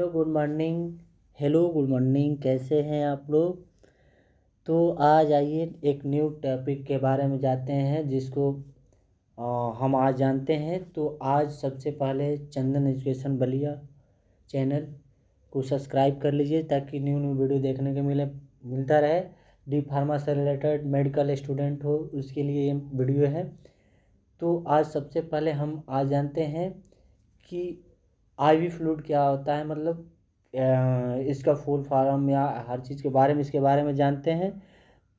Good morning. Hello good morning, कैसे हैं आप लोग। तो आज आइए एक न्यू टॉपिक के बारे में जानते हैं जिसको हम आज जानते हैं। तो आज सबसे पहले चंदन एजुकेशन बलिया चैनल को सब्सक्राइब कर लीजिए ताकि न्यू न्यू वीडियो देखने को मिलता रहे। डी फार्मा से रिलेटेड मेडिकल स्टूडेंट हो उसके लिए ये वीडियो है। तो आज सबसे पहले हम आज जानते हैं कि आईवी फ्लूइड क्या होता है, मतलब इसका फुल फॉर्म या हर चीज़ के बारे में इसके बारे में जानते हैं।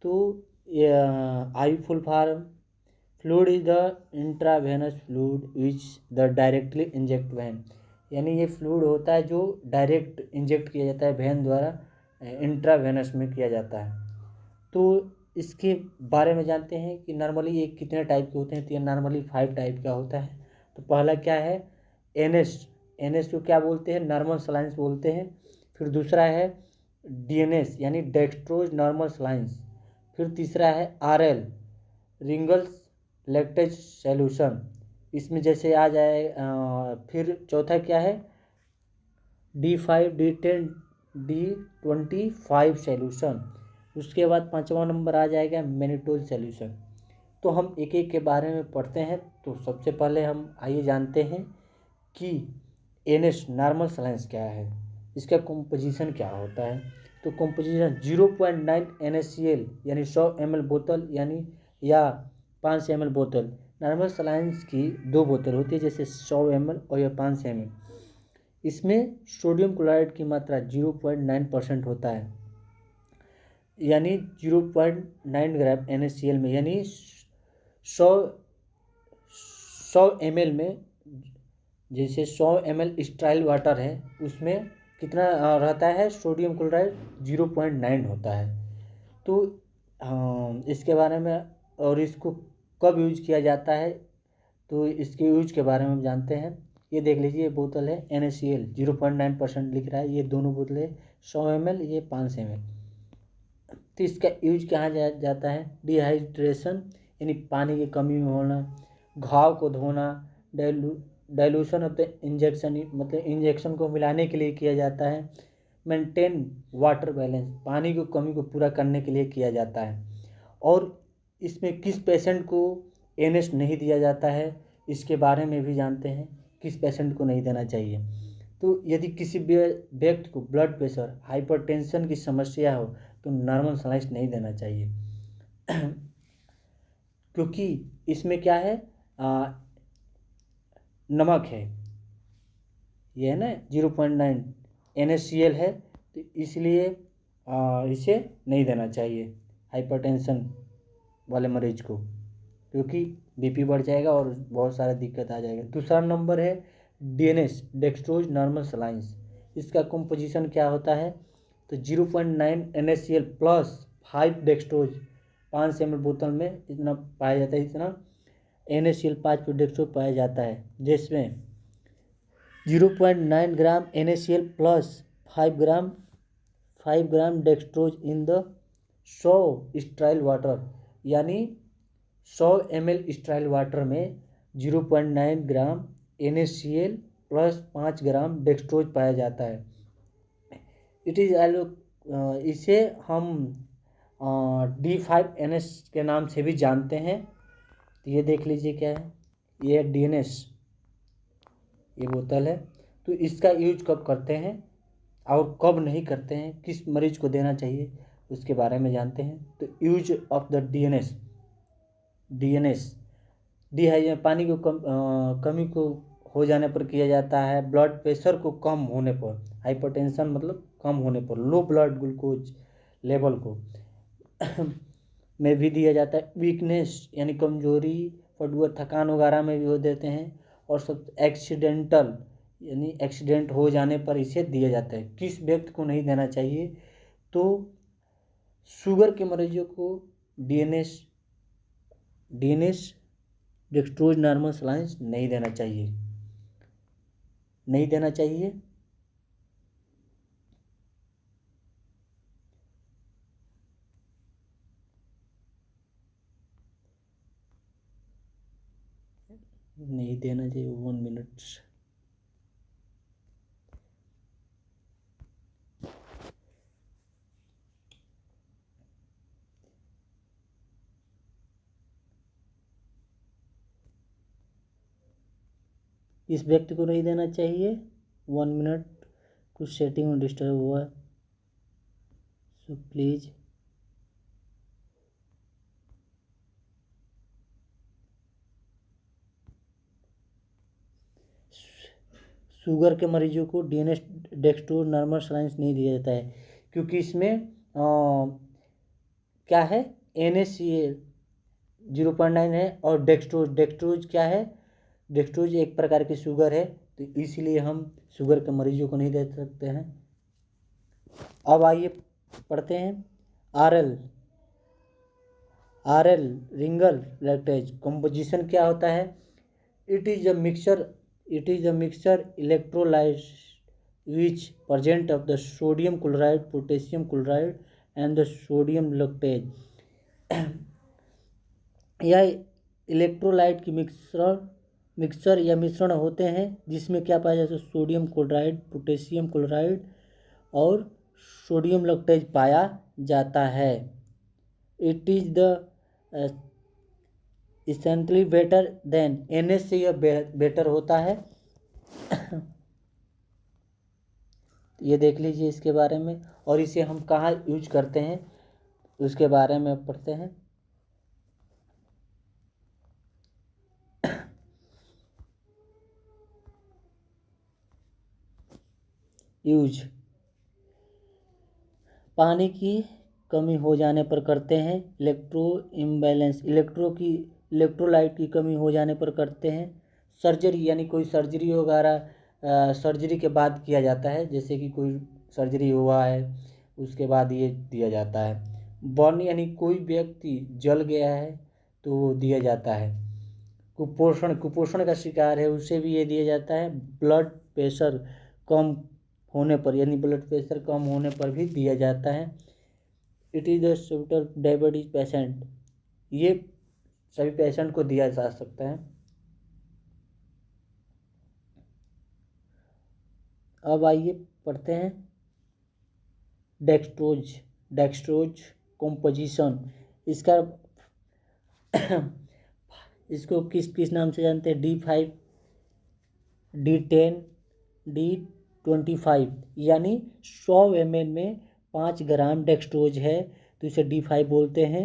तो IV full form fluid is the intravenous fluid which the directly inject vein, यानी ये फ्लूइड होता है जो डायरेक्ट इंजेक्ट किया जाता है वैन द्वारा, इंट्रावेनस में किया जाता है। तो इसके बारे में जानते हैं कि नॉर्मली ये कितने टाइप के होते हैं। तो ये नॉर्मली 5 टाइप का होता है। तो पहला क्या है, एनएस को क्या बोलते हैं, नॉर्मल सलाइंस बोलते हैं। फिर दूसरा है डीएनएस यानी डेक्सट्रोज नॉर्मल सलाइंस। फिर तीसरा है आरएल रिंगल्स लैक्टेज सॉल्यूशन, इसमें जैसे आ जाए। फिर चौथा क्या है D5 D10 D25 सॉल्यूशन। उसके बाद पाँचवा नंबर आ जाएगा मैनिटोज सॉल्यूशन। तो हम एक एक के बारे में पढ़ते हैं। तो सबसे पहले हम आइए जानते हैं कि एनएस नॉर्मल सलाइंस क्या है, इसका कंपोजिशन क्या होता है। तो कंपोजिशन 0.9 NaCl यानी 100 ml बोतल यानी या 500 ml बोतल। नॉर्मल सलाइंस की 2 बोतल होती है, जैसे 100 ml और या 500 ml। इसमें सोडियम क्लोराइड की मात्रा 0.9% होता है, यानी 0.9 ग्राम NaCl में, यानी 100 ml में, जैसे 100 ml स्टाइल वाटर है उसमें कितना रहता है सोडियम क्लोराइड 0.9 होता है। तो इसके बारे में और इसको कब यूज किया जाता है, तो इसके यूज के बारे में हम जानते हैं। ये देख लीजिए, ये बोतल है NaCl 0.9% लिख रहा है, ये दोनों बोतलें 100 ml, ये 500 ml। तो इसका यूज कहाँ जाता है, डिहाइड्रेशन यानी पानी की कमी में होना, घाव को धोना, डाइल्यूशन ऑफ द इंजेक्शन मतलब इंजेक्शन को मिलाने के लिए किया जाता है, मेंटेन वाटर बैलेंस पानी की कमी को पूरा करने के लिए किया जाता है। और इसमें किस पेशेंट को एनएस नहीं दिया जाता है इसके बारे में भी जानते हैं, किस पेशेंट को नहीं देना चाहिए। तो यदि किसी व्यक्ति को ब्लड प्रेशर हाइपरटेंशन की समस्या हो तो नॉर्मल सलाइंस नहीं देना चाहिए क्योंकि इसमें क्या है, नमक है, ये है ना 0.9 NaCl है, तो इसलिए इसे नहीं देना चाहिए हाइपरटेंशन वाले मरीज को, क्योंकि बीपी बढ़ जाएगा और बहुत सारा दिक्कत आ जाएगा। दूसरा नंबर है डीएनएस डेक्सट्रोज नॉर्मल सलाइंस। इसका कंपोजिशन क्या होता है, तो 0.9 NaCl प्लस 5 डेक्सट्रोज 500 ml बोतल में इतना पाया जाता है, इतना NaCl 5 डेक्सट्रोज पाया जाता है, जिसमें 0.9 ग्राम NaCl plus 5 gram dextrose in the 100 style water, यानी 100 ml स्टाइल वाटर में 0.9 ग्राम NaCl प्लस 5 ग्राम डेक्सट्रोज पाया जाता है। इट इज इसे हम D5NS के नाम से भी जानते हैं। तो ये देख लीजिए क्या है, ये DNS, ये बोतल है। तो इसका यूज कब करते हैं और कब नहीं करते हैं, किस मरीज को देना चाहिए उसके बारे में जानते हैं। तो यूज ऑफ द DNS पानी को कमी को हो जाने पर किया जाता है, ब्लड प्रेशर को कम होने पर, हाइपरटेंशन मतलब कम होने पर, लो ब्लड ग्लूकोज लेवल को में भी दिया जाता है। वीकनेस यानी कमजोरी, फटुआ, थकान वगैरह में भी वो देते हैं। और सब एक्सीडेंटल यानी एक्सीडेंट हो जाने पर इसे दिया जाता है। किस व्यक्ति को नहीं देना चाहिए, तो शुगर के मरीजों को डीएनएस डेक्सट्रोज नॉर्मल सलाइंस नहीं देना चाहिए, नहीं देना चाहिए। नहीं देना चाहिए 1 मिनट। इस व्यक्ति को नहीं देना चाहिए। 1 मिनट, कुछ सेटिंग में डिस्टर्ब हुआ, सो प्लीज़। शुगर के मरीजों को डीएनएस डेक्सट्रोज नॉर्मल सलाइंस नहीं दिया जाता है, क्योंकि इसमें क्या है, NaCl 0.9 है, और डेक्सट्रोज क्या है, डेक्सट्रोज एक प्रकार की शुगर है, तो इसलिए हम शुगर के मरीजों को नहीं दे सकते हैं। अब आइए पढ़ते हैं आरएल रिंगल लैक्टेज कंपोजिशन क्या होता है। It is a mixture electrolytes which present of the sodium chloride, potassium chloride and the sodium lactate। यह इलेक्ट्रोलाइट की मिक्सचर या मिश्रण होते हैं जिसमें क्या पाया जाता है, सोडियम क्लोराइड, पोटेशियम क्लोराइड और सोडियम लैक्टेज पाया जाता है। It is the essentially better than NS से यह बेटर होता है। ये देख लीजिए इसके बारे में, और इसे हम कहाँ यूज करते हैं उसके बारे में पढ़ते हैं। यूज पानी की कमी हो जाने पर करते हैं। इलेक्ट्रोलाइट की कमी हो जाने पर करते हैं। सर्जरी यानी कोई सर्जरी वगैरह सर्जरी के बाद किया जाता है, जैसे कि कोई सर्जरी हुआ है उसके बाद ये दिया जाता है। बर्न यानी कोई व्यक्ति जल गया है तो वो दिया जाता है। कुपोषण का शिकार है उसे भी ये दिया जाता है। ब्लड प्रेशर कम होने पर, यानी ब्लड प्रेशर कम होने पर भी दिया जाता है। It is the suitor diabetes patient, ये सभी पेशेंट को दिया जा सकता है। अब आइए पढ़ते हैं डेक्सट्रोज कंपोजिशन। इसका इसको किस नाम से जानते हैं, D5, D10, D25, यानी 100 ml में 5 ग्राम डेक्सट्रोज है तो इसे D5 बोलते हैं।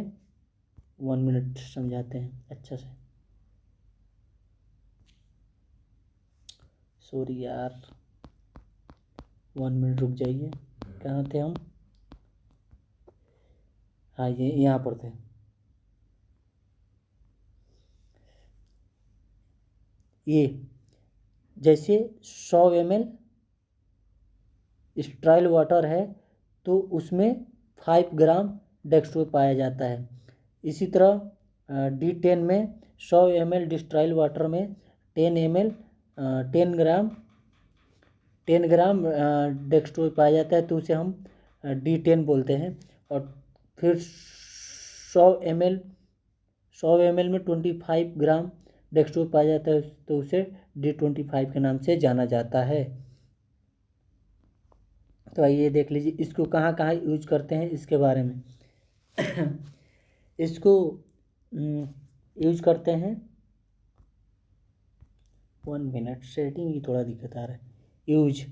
1 मिनट समझाते हैं अच्छा से, सॉरी यार, 1 मिनट रुक जाइए। कहाँ थे हम, हाँ ये यहाँ पर थे। ये जैसे 100 ml स्ट्राइल वाटर है तो उसमें 5 ग्राम डेक्सट्रोज पाया जाता है। इसी तरह D10 में 100 ml डिस्ट्राइल वाटर में 10 ग्राम डेक्सट्रोज पाया जाता है, तो उसे हम D10 बोलते हैं। और फिर 100 ml में 25 ग्राम डेक्सट्रोज पाया जाता है तो उसे D25 के नाम से जाना जाता है। तो आइए देख लीजिए इसको कहाँ कहाँ यूज करते हैं इसके बारे में। इसको यूज करते हैं, 1 मिनट, सेटिंग की थोड़ा दिक्कत आ रहा है। यूज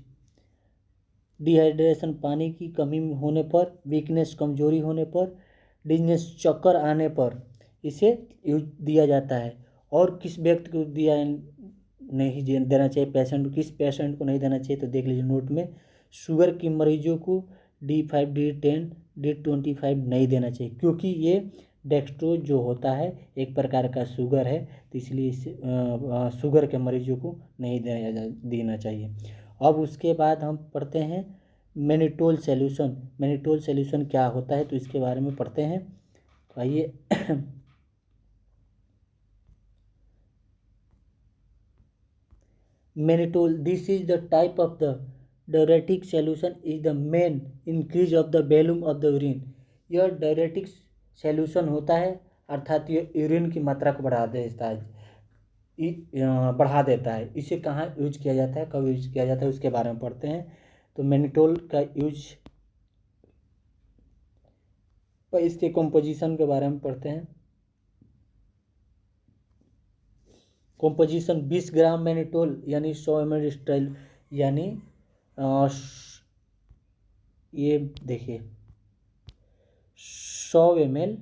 डिहाइड्रेशन, पानी की कमी होने पर, वीकनेस कमजोरी होने पर, डिजीनेस चक्कर आने पर इसे यूज दिया जाता है। और किस व्यक्ति को दिया नहीं देना चाहिए, किस पेशेंट को नहीं देना चाहिए, तो देख लीजिए नोट में। शुगर के मरीजों को D5, D10, D25 नहीं देना चाहिए, क्योंकि ये डेक्सट्रोज जो होता है एक प्रकार का शुगर है, तो इसलिए इसे शुगर के मरीजों को नहीं देना चाहिए। अब उसके बाद हम पढ़ते हैं मैनिटोल सॉल्यूशन क्या होता है, तो इसके बारे में पढ़ते हैं। तो आइए mannitol, this is the type of the diuretic solution is the main increase of the volume of the urine. यह डायरेटिक सॉल्यूशन होता है, अर्थात ये यूरिन की मात्रा को बढ़ा देता है। इसे कहाँ यूज किया जाता है, कब यूज किया जाता है, उसके बारे में पढ़ते हैं। तो मैनिटोल का यूज, इसके कंपोजिशन के बारे में पढ़ते हैं। कॉम्पोजिशन 20 ग्राम मैनिटोल यानी 100 ml स्टाइल, यानी ये देखिए 100 ml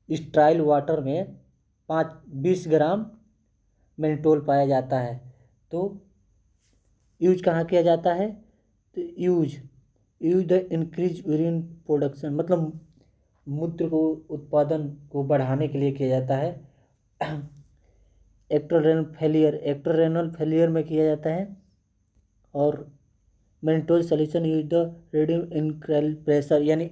स्टाइल वाटर में 20 ग्राम मैनिटोल पाया जाता है। तो यूज कहाँ किया जाता है? तो use the increase urine production, मतलब मूत्र को उत्पादन को बढ़ाने के लिए किया जाता है। एक्स्ट्रा रेनल फेलियर में किया जाता है। और mannitol solution use the reduce इंक्रेल प्रेशर, यानी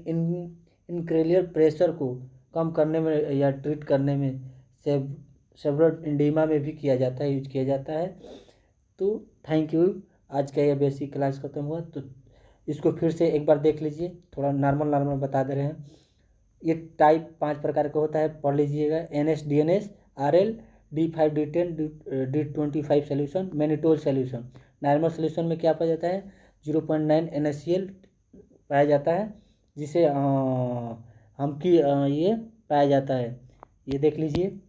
इंक्रेलियर प्रेशर को कम करने में या ट्रीट करने में, सेवरल एडिमा में भी किया जाता है, यूज किया जाता है। तो थैंक यू, आज का ये बेसिक क्लास खत्म हुआ। तो इसको फिर से एक बार देख लीजिए, थोड़ा नॉर्मल बता दे रहे हैं। ये टाइप 5 प्रकार का होता है, पढ़ लीजिएगा। NS DNS RL D5 D10 D25 solution. Mannitol solution normal solution में क्या पाया जाता है? 0.9 NaCl पाया जाता है, जिसे ये पाया जाता है। ये देख लीजिए।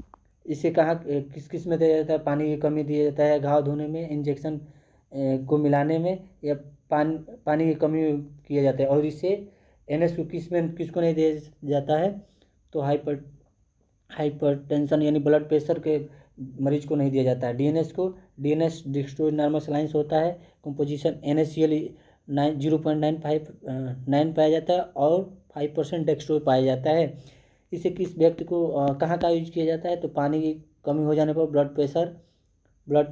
इसे कहाँ किस किस में दिया जाता है? पानी की कमी दिया जाता है, घाव धोने में, इंजेक्शन को मिलाने में, या पानी की कमी किया जाता है। और इसे NS को किसको नहीं दिया जाता है? तो हाइपरटेंशन यानी ब्लड प्रेशर के मरीज को नहीं दिया जाता है। DNS को, DNS डिस्ट्रोज नॉर्मल सलाइंस होता है। कंपोजिशन NaCl 0.9 पाया जाता है और 5% डेक्स्ट्रोज पाया जाता है। इसे किस व्यक्ति को कहाँ का यूज किया जाता है? तो पानी की कमी हो जाने पर, ब्लड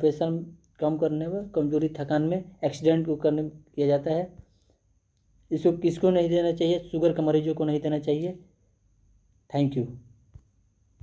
प्रेशर कम करने पर, कमजोरी, थकान में, एक्सीडेंट को करने में किया जाता है। इसको किसको नहीं देना चाहिए? शुगर के मरीजों को नहीं देना चाहिए। Thank you.